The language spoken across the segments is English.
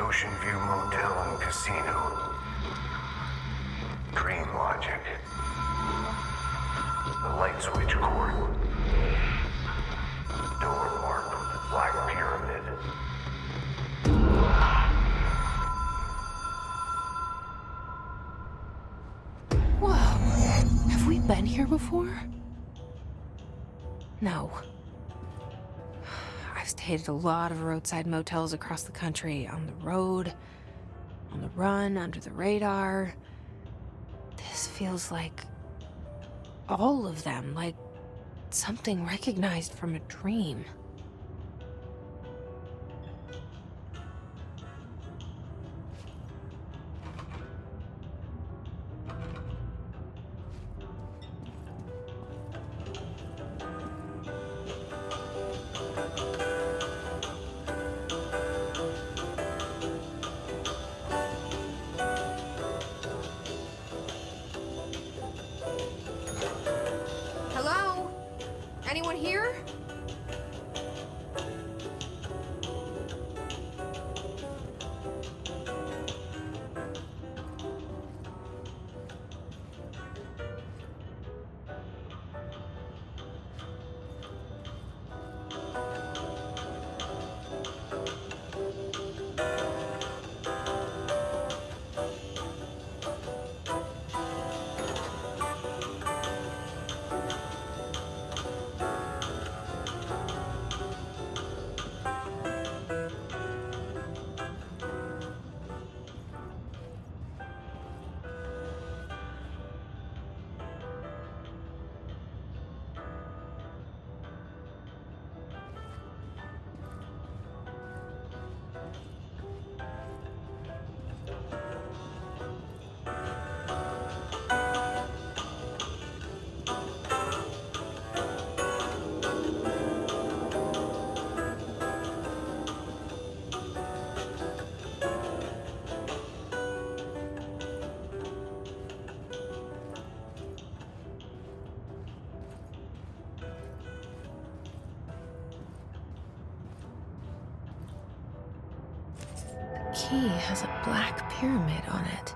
Ocean View Motel and Casino. Dream Logic. The light switch cord. Door marked with the Black Pyramid. Whoa! Have we been here before? No. I've stayed at a lot of roadside motels across the country, on the road, on the run, under the radar. This feels like all of them, like something recognized from a dream. Hello? Anyone here? The key has a black pyramid on it.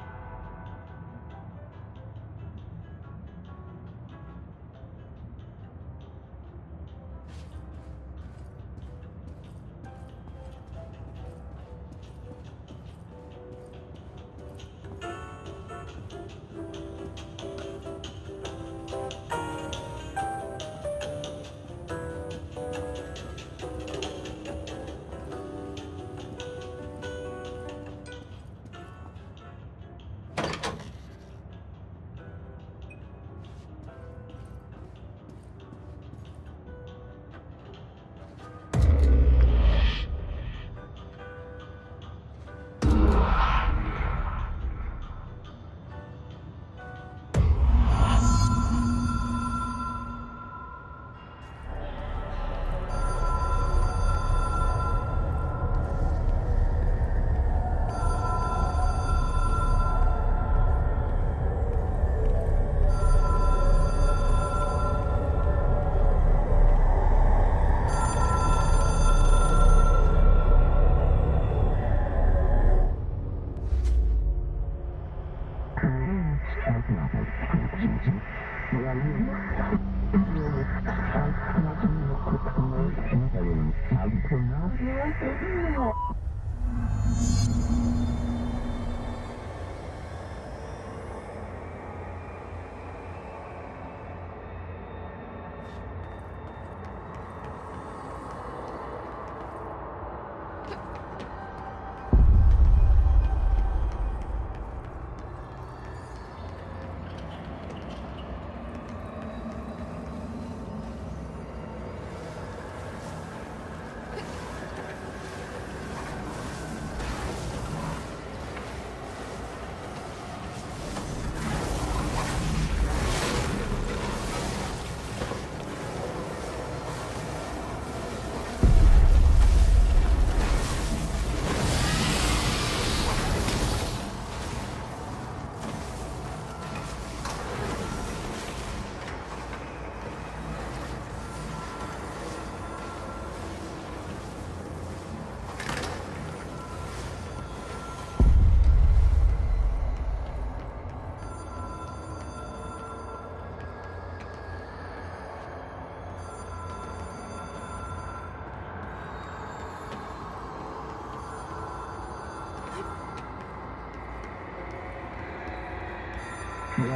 It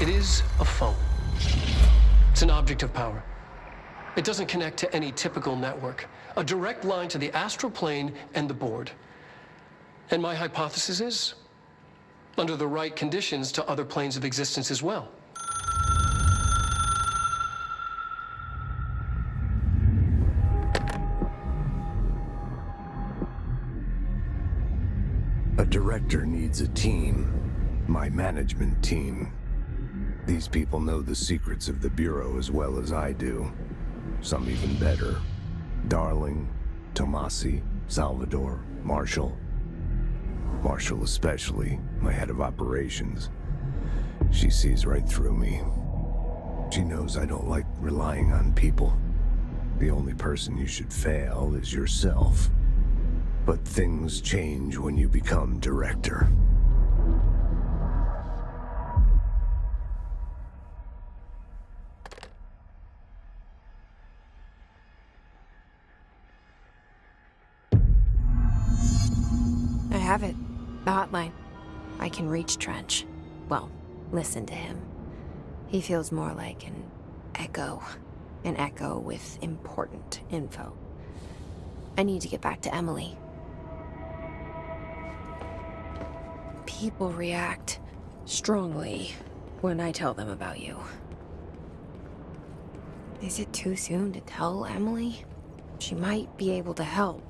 is a phone. It's an object of power. It doesn't connect to any typical network. A direct line to the astral plane and the board. And my hypothesis is, under the right conditions, to other planes of existence as well. A director needs a team. My management team. These people know the secrets of the Bureau as well as I do. Some even better. Darling, Tomasi, Salvador, Marshall. Marshall especially, my head of operations. She sees right through me. She knows I don't like relying on people. The only person you should fail is yourself. But things change when you become director. I have it. The hotline. I can reach Trench. Well, listen to him. He feels more like an echo. An echo with important info. I need to get back to Emily. People react strongly when I tell them about you. Is it too soon to tell Emily? She might be able to help.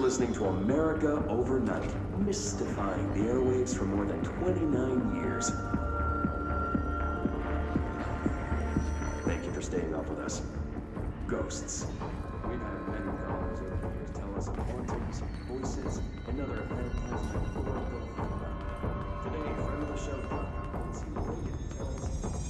listening to America Overnight, mystifying the airwaves for more than 29 years. Thank you for staying up with us. Ghosts. We've had many callers over the years tell us of hauntings, voices, and other phantasmal world of phenomena. Today, friend of the show, Nancy Reagan tells us.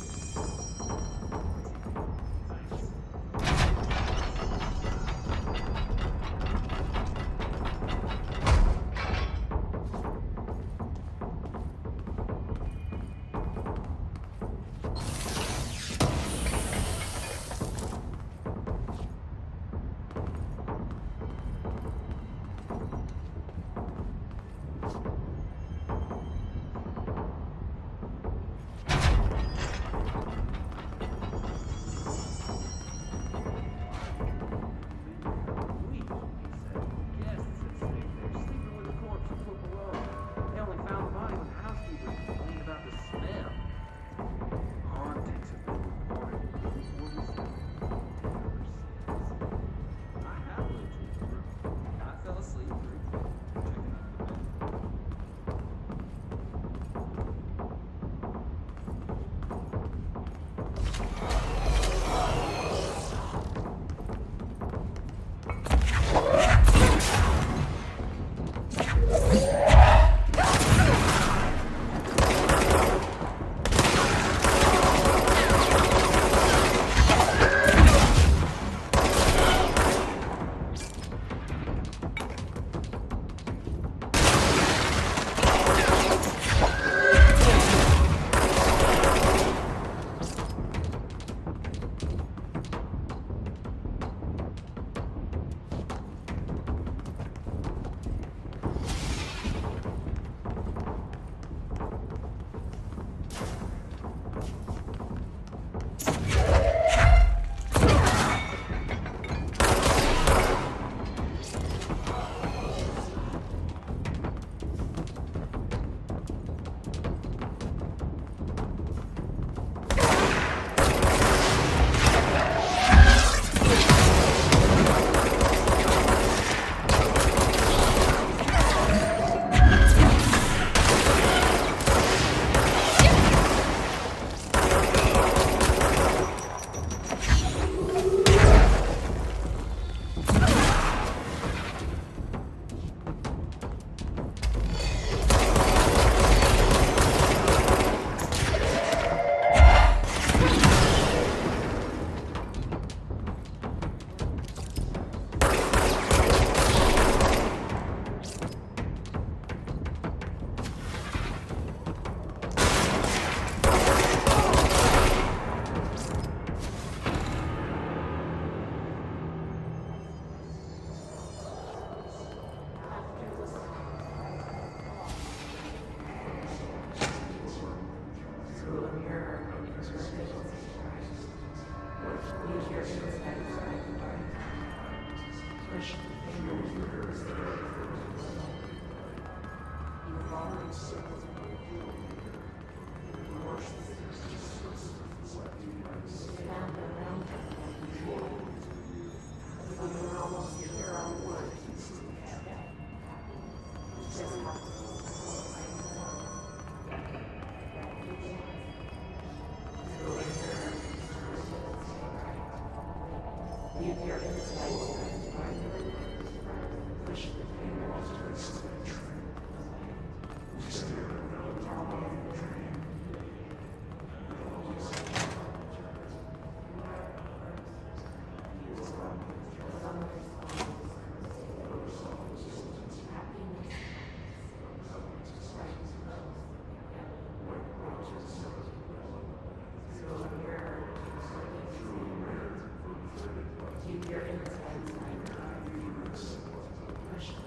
Push.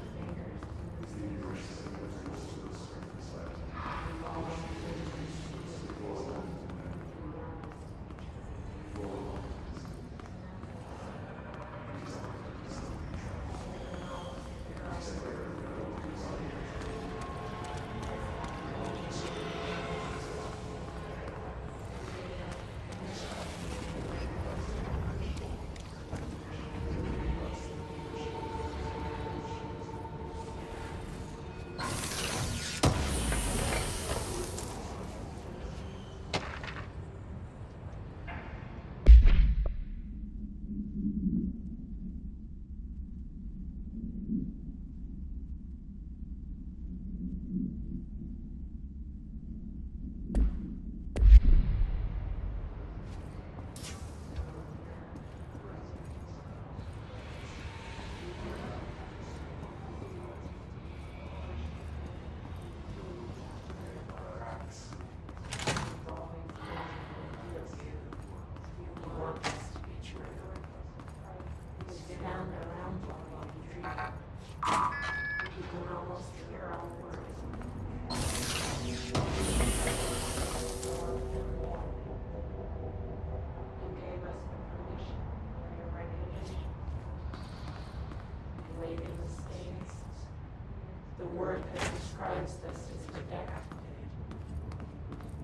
The word that describes this is redacted.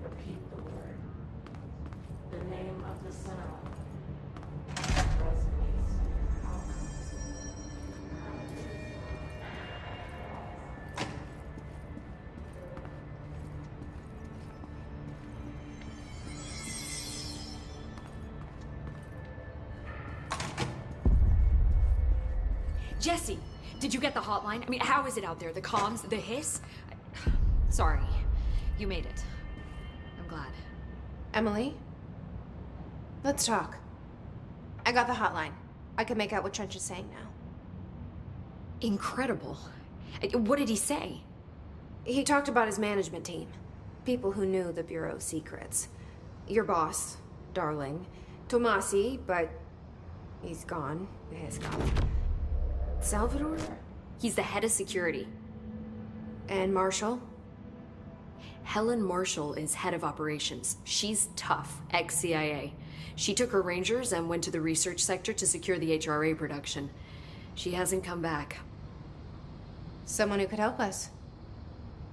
Repeat the word. The name of the cell resonates in your outcomes. Jesse, did you get the hotline? I mean, how is it out there? The comms, the hiss? Sorry, you made it. I'm glad. Emily? Let's talk. I got the hotline. I can make out what Trench is saying now. Incredible. What did he say? He talked about his management team. People who knew the Bureau's secrets. Your boss, Darling. Tomasi, but he's gone. He's gone. Salvador? He's the head of security. And Marshall? Helen Marshall is head of operations. She's tough, ex-CIA. She took her Rangers and went to the research sector to secure the HRA production. She hasn't come back. Someone who could help us.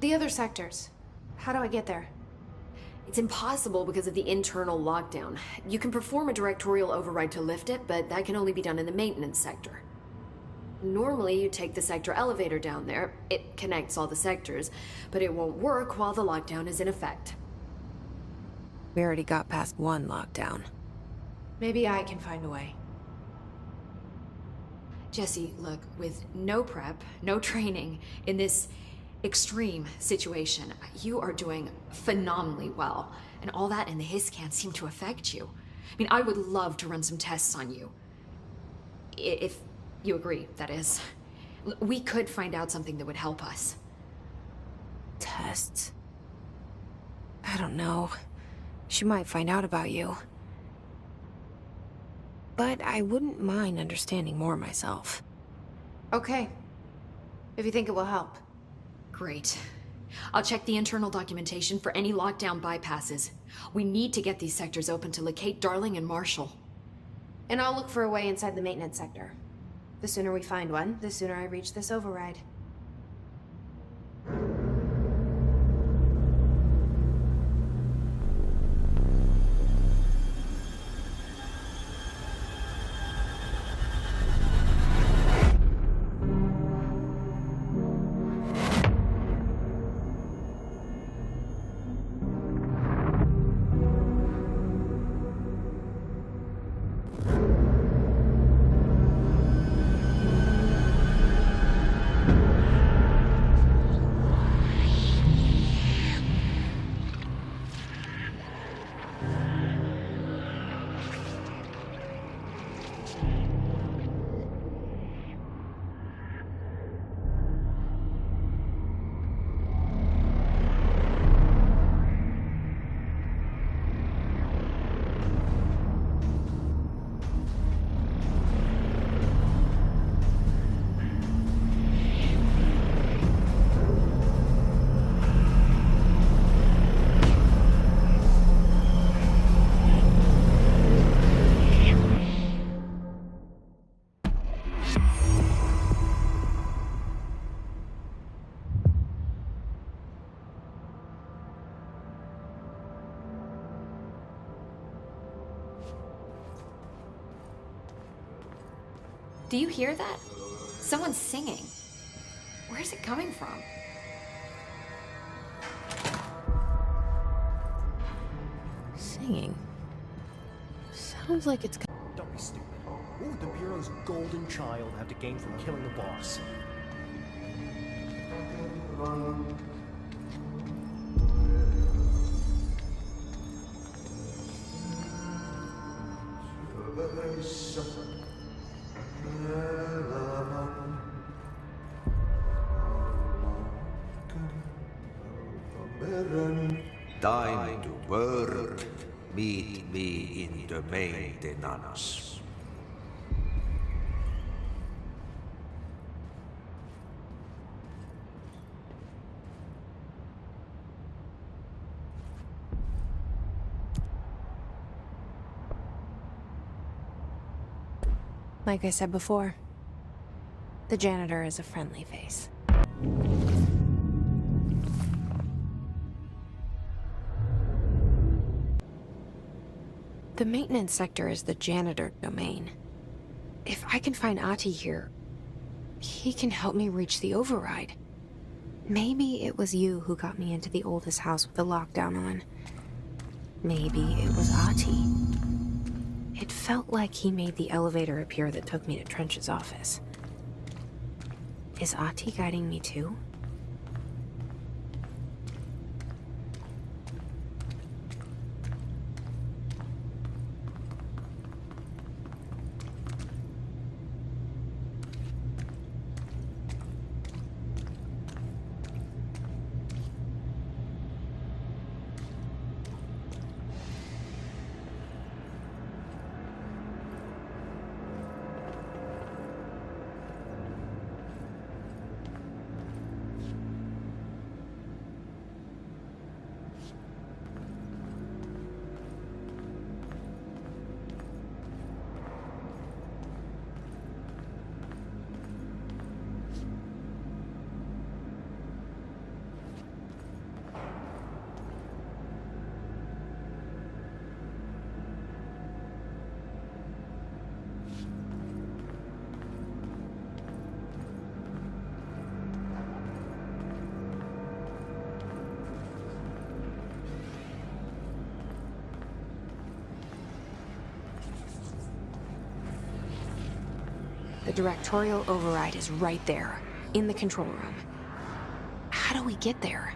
The other sectors. How do I get there? It's impossible because of the internal lockdown. You can perform a directorial override to lift it, but that can only be done in the maintenance sector. Normally, you take the sector elevator down there. It connects all the sectors, but it won't work while the lockdown is in effect. We already got past one lockdown. Maybe I can find a way. Jesse, look, with no prep, no training, in this extreme situation, you are doing phenomenally well. And all that and the hiss can't seem to affect you. I mean, I would love to run some tests on you. If you agree, that is. We could find out something that would help us. Tests? I don't know. She might find out about you. But I wouldn't mind understanding more myself. Okay. If you think it will help. Great. I'll check the internal documentation for any lockdown bypasses. We need to get these sectors open to locate Darling and Marshall. And I'll look for a way inside the maintenance sector. The sooner we find one, the sooner I reach this override. Do you hear that? Someone's singing. Where's it coming from? Singing. Sounds like it's... Don't be stupid. What would the Bureau's golden child have to gain from killing the boss? Time to work. Meet me in the maintenance. Like I said before, the janitor is a friendly face. The maintenance sector is the janitor domain. If I can find Ahti here, he can help me reach the override. Maybe it was you who got me into the oldest house with the lockdown on. Maybe it was Ahti. It felt like he made the elevator appear that took me to Trench's office. Is Ahti guiding me too? The directorial override is right there, in the control room. How do we get there?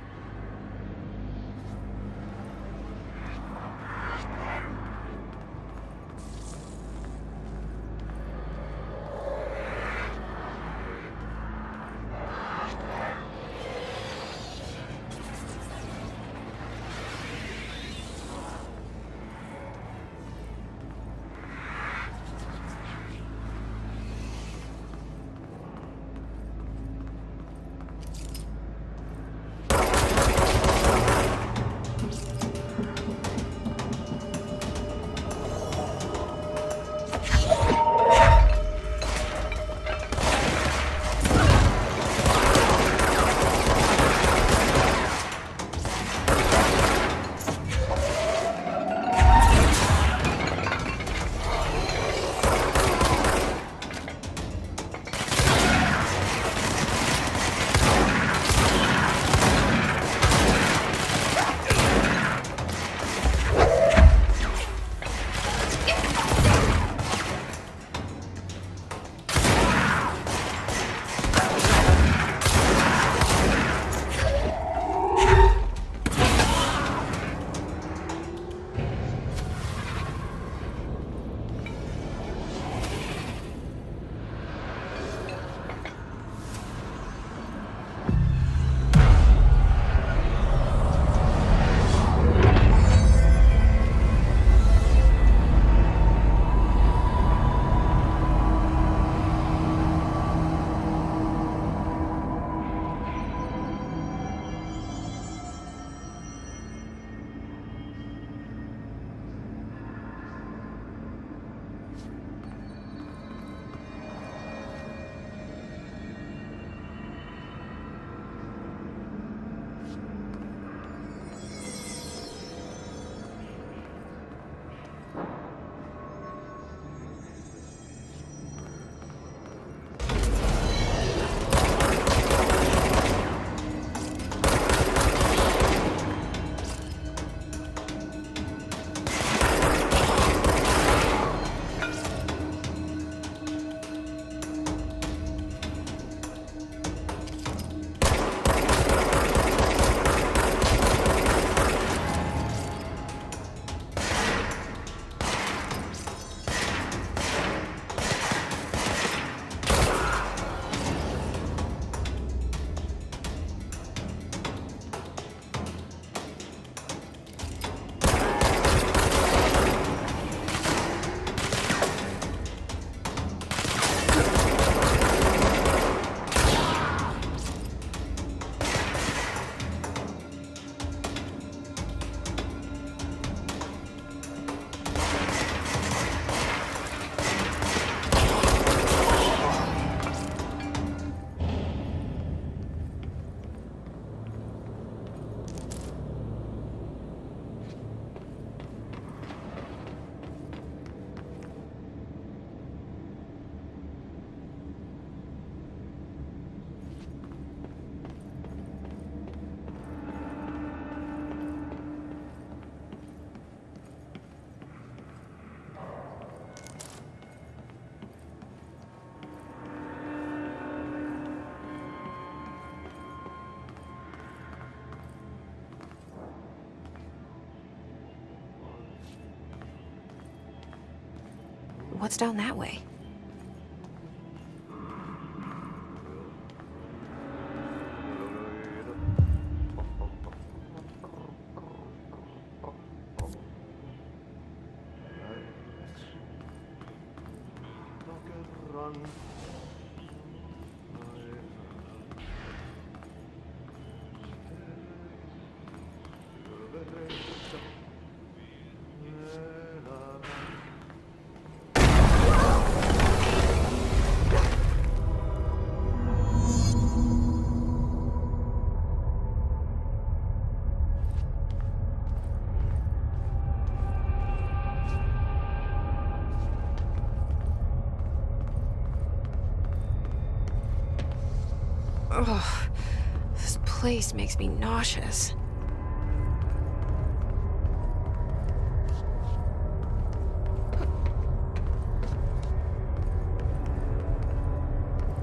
What's down that way? Ugh, this place makes me nauseous.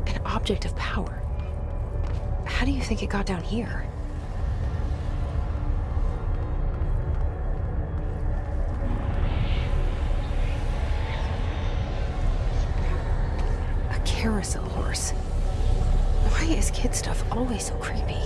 An object of power. How do you think it got down here? A carousel horse. Why is kid stuff always so creepy?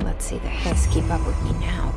Let's see the Hiss keep up with me now.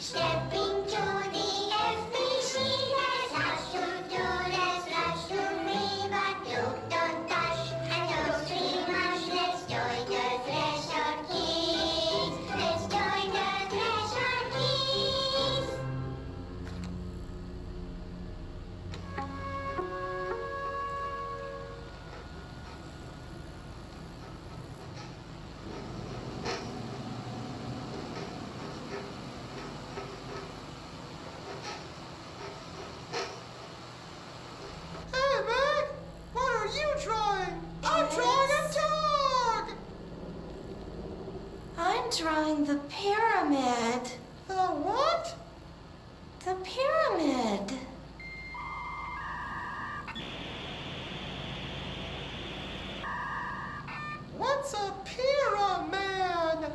Step into the FBC, there's lots to do, there's lots to read, but you don't touch and don't see much. Let's join the Treasure Kids. Let's join the Treasure Kids. I'm drawing the pyramid. The what? The pyramid. What's a pyramid?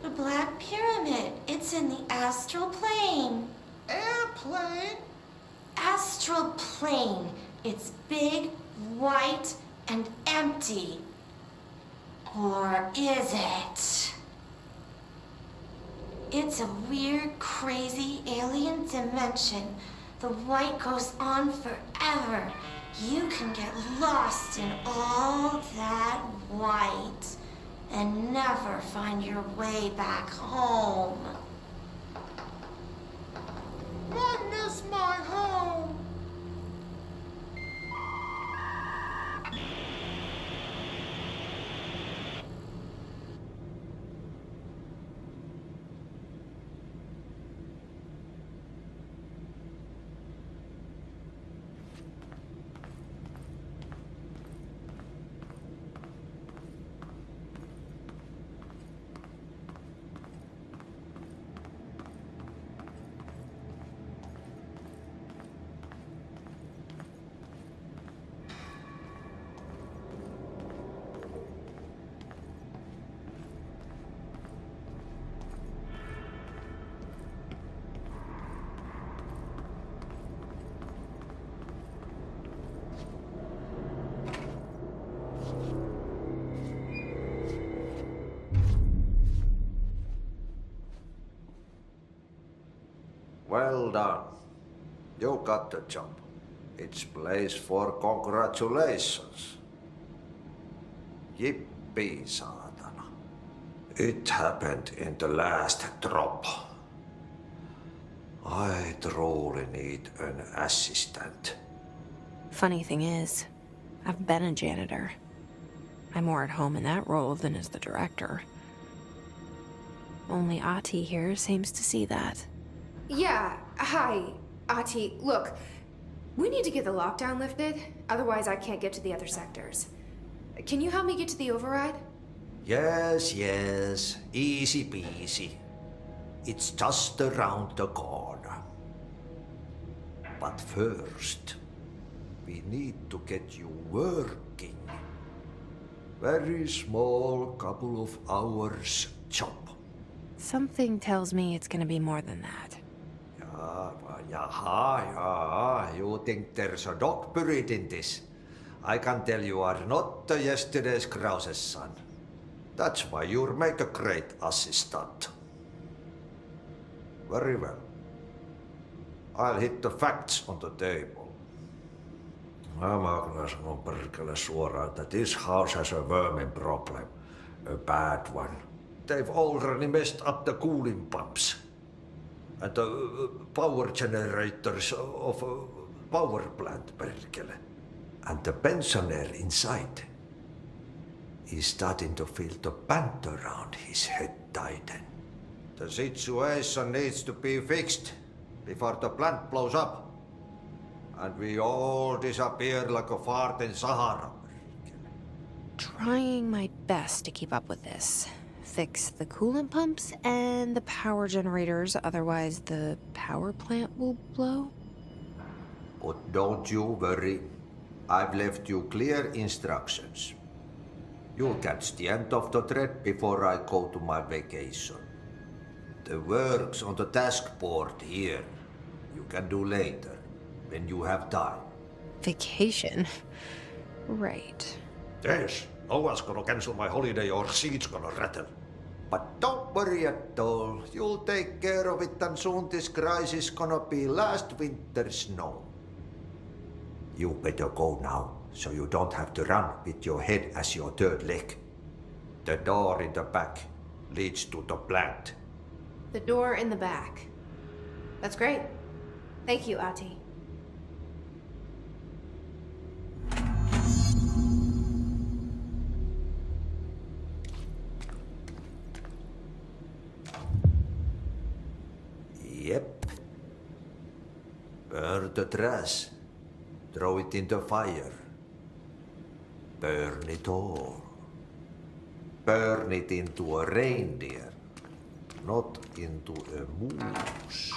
The Black Pyramid. It's in the astral plane. Airplane? Astral plane. It's big, white, and empty. Or is it? It's a weird, crazy alien dimension. The white goes on forever. You can get lost in all that white and never find your way back home. When is my home? Well done. You got the job. It's place for congratulations. Yippee, saatana. It happened in the last drop. I truly need an assistant. Funny thing is, I've been a janitor. I'm more at home in that role than as the director. Only Ahti here seems to see that. Yeah, hi, Ahti. Look, we need to get the lockdown lifted, otherwise I can't get to the other sectors. Can you help me get to the override? Yes, yes. Easy peasy. It's just around the corner. But first, we need to get you working. Very small, couple of hours job. Something tells me it's gonna be more than that. Yeah. You think there's a dog buried in this? I can tell you are not yesterday's Krause's son. That's why you'll make a great assistant. Very well. I'll hit the facts on the table. Mä kyllä sanon perkele suoraan, that this house has a vermin problem. A bad one. They've already messed up the cooling pumps. And the power generators of a power plant, perkele. And the pensioner inside is starting to feel the band around his head tighten. The situation needs to be fixed before the plant blows up. And we all disappear like a fart in Sahara. Trying my best to keep up with this. Fix the coolant pumps and the power generators, otherwise the power plant will blow. But don't you worry. I've left you clear instructions. You'll catch the end of the thread before I go to my vacation. The work's on the task board here. You can do later, when you have time. Vacation? Right. Yes, no one's gonna cancel my holiday or seat's gonna rattle. But don't worry at all. You'll take care of it and soon this crisis gonna be last winter's snow. You better go now, so you don't have to run with your head as your third leg. The door in the back leads to the plant. The door in the back. That's great. Thank you, Ahti. Yep. Burn the trash. Throw it in the fire. Burn it all. burn it into a reindeer, not into a moose.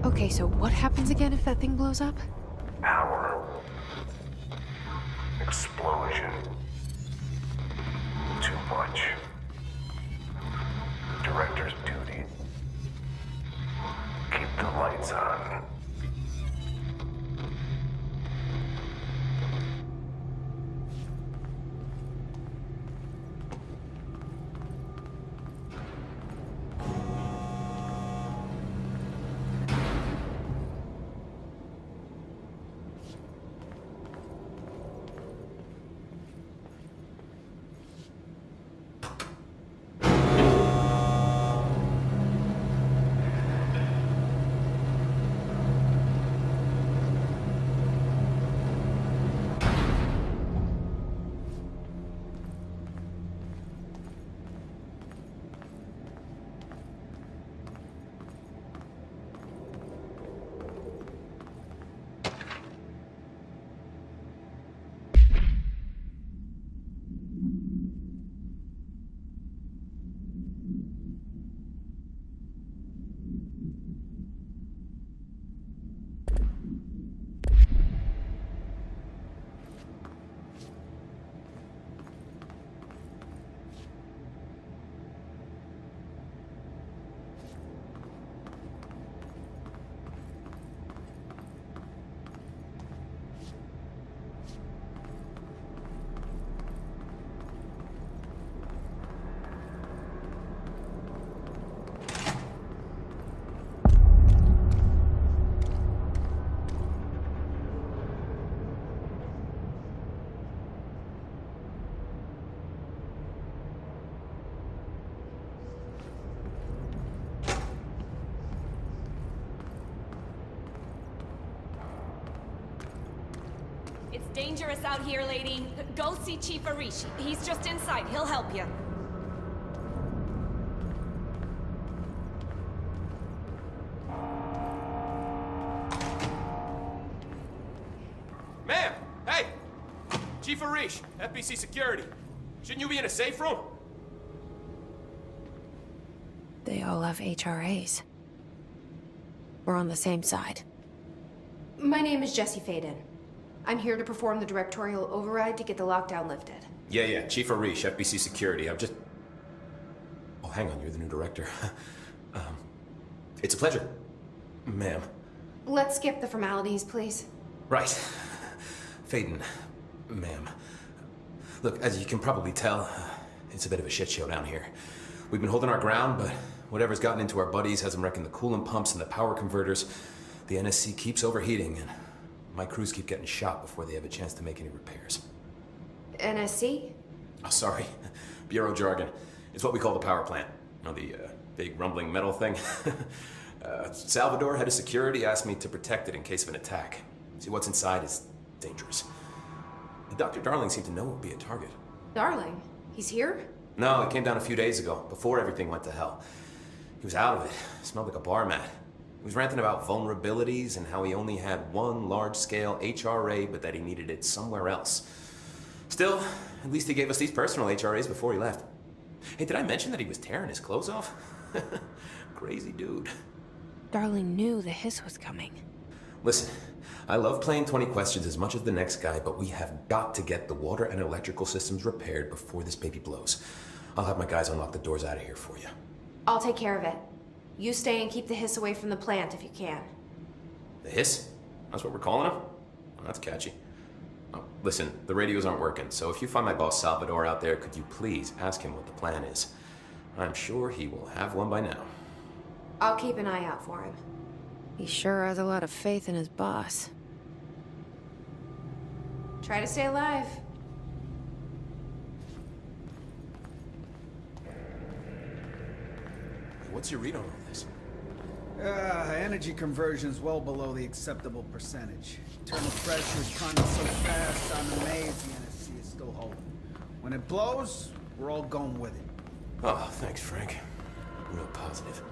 Okay, so what happens again if that thing blows up? Power. Explosion. Too much. Director's duty. Keep the lights on. It's dangerous out here, lady. Go see Chief Arishi. He's just inside. He'll help you. Ma'am! Hey! Chief Arish, FBC Security. Shouldn't you be in a safe room? They all have HRAs. We're on the same side. My name is Jesse Faden. I'm here to perform the directorial override to get the lockdown lifted. Yeah, Chief Arish, FBC Security. I'm just... Oh, hang on, you're the new director. It's a pleasure, ma'am. Let's skip the formalities, please. Right. Faden, ma'am. Look, as you can probably tell, it's a bit of a shit show down here. We've been holding our ground, but whatever's gotten into our buddies has them wrecking the coolant pumps and the power converters. The NSC keeps overheating, and my crews keep getting shot before they have a chance to make any repairs. NSC? Oh, sorry. Bureau jargon. It's what we call the power plant. You know, the big rumbling metal thing? Salvador, head of security, asked me to protect it in case of an attack. See, what's inside is dangerous. Dr. Darling seemed to know it would be a target. Darling? He's here? No, he came down a few days ago, before everything went to hell. He was out of it. Smelled like a bar mat. He was ranting about vulnerabilities and how he only had one large-scale HRA, but that he needed it somewhere else. Still, at least he gave us these personal HRAs before he left. Hey, did I mention that he was tearing his clothes off? Crazy dude. Darling knew the hiss was coming. Listen, I love playing 20 questions as much as the next guy, but we have got to get the water and electrical systems repaired before this baby blows. I'll have my guys unlock the doors out of here for you. I'll take care of it. You stay and keep the hiss away from the plant if you can. The hiss? That's what we're calling him? Well, that's catchy. Oh, listen, the radios aren't working, so if you find my boss Salvador out there, could you please ask him what the plan is? I'm sure he will have one by now. I'll keep an eye out for him. He sure has a lot of faith in his boss. Try to stay alive. What's your read on all this? Energy conversion's well below the acceptable percentage. Internal pressure is climbing so fast, I'm amazed the NSC is still holding. When it blows, we're all going with it. Oh, thanks, Frank. Real positive.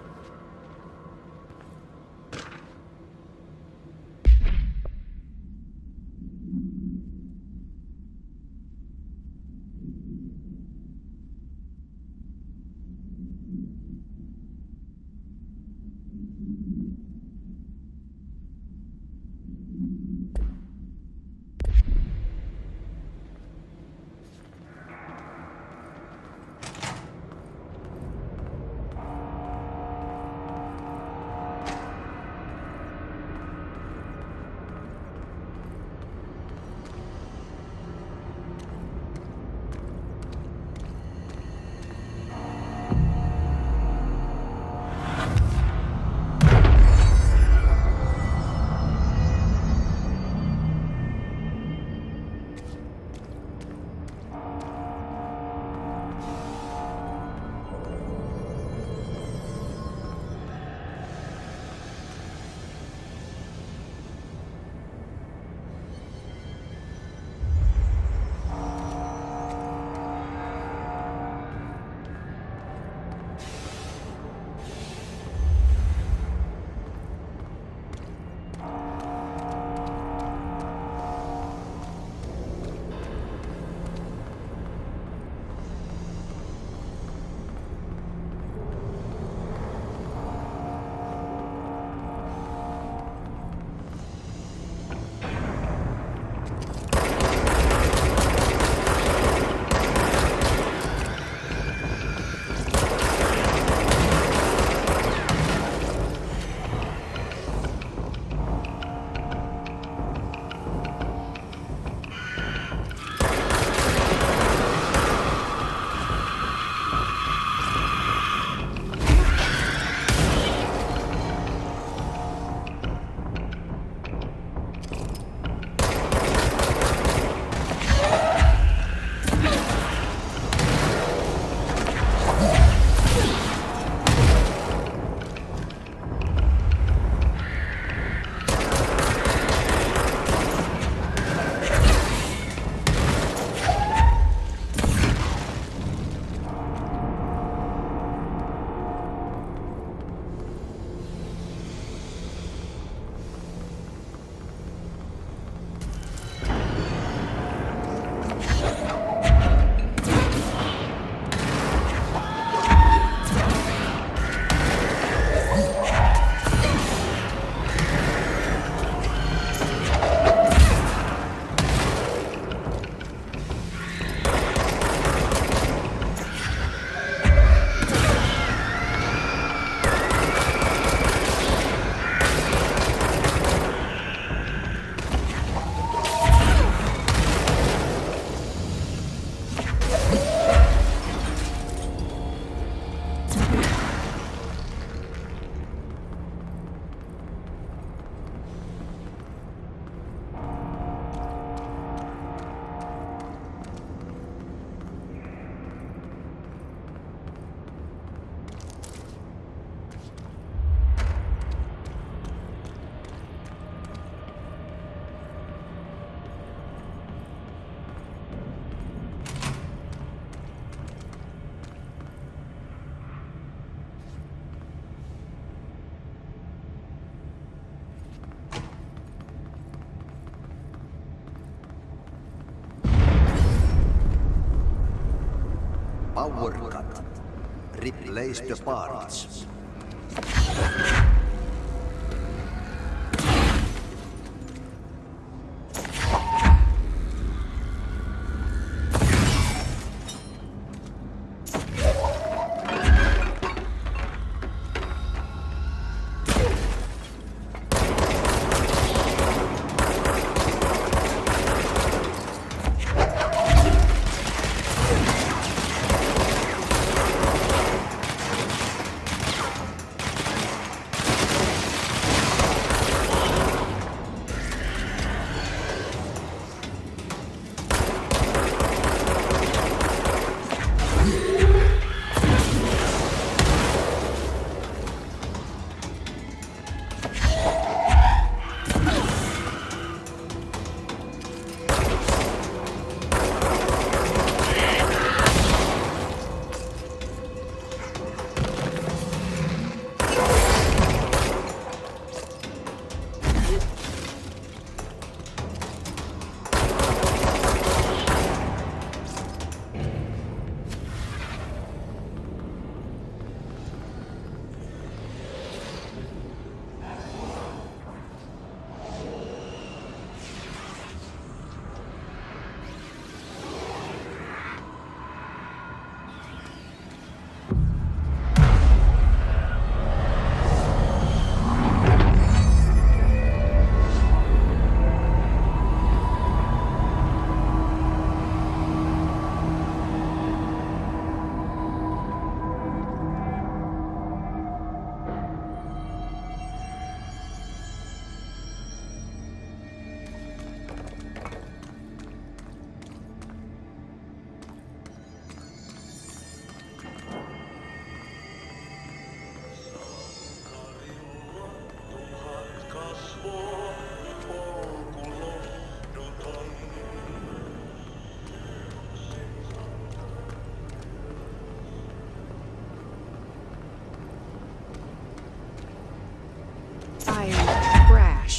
Power cut. Replace the parts.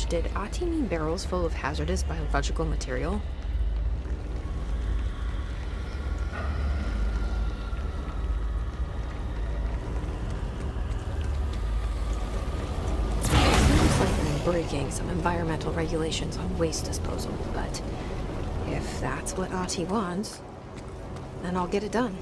Did Ahti mean barrels full of hazardous biological material? Seems like I'm breaking some environmental regulations on waste disposal, but if that's what Ahti wants, then I'll get it done.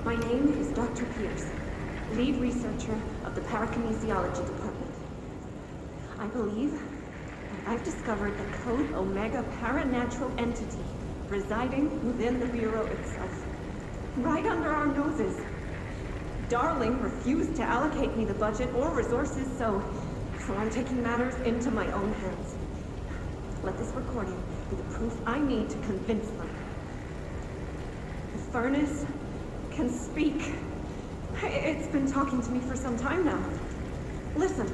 My name is Dr. Pierce, lead researcher of the Parakinesiology Department. I believe that I've discovered the Code Omega paranatural entity residing within the Bureau itself, right under our noses. Darling refused to allocate me the budget or resources, so I'm taking matters into my own hands. Let this recording be the proof I need to convince them. The furnace can speak. It's been talking to me for some time now. Listen.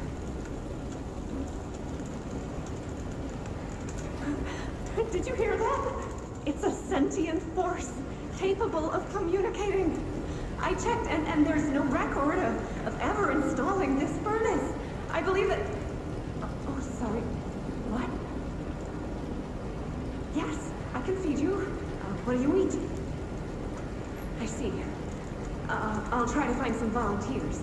Did you hear that? It's a sentient force capable of communicating. I checked and there's no record of ever installing this furnace. I believe that... Oh, sorry. What? Yes, I can feed you. What do you eat? I see. I'll try to find some volunteers.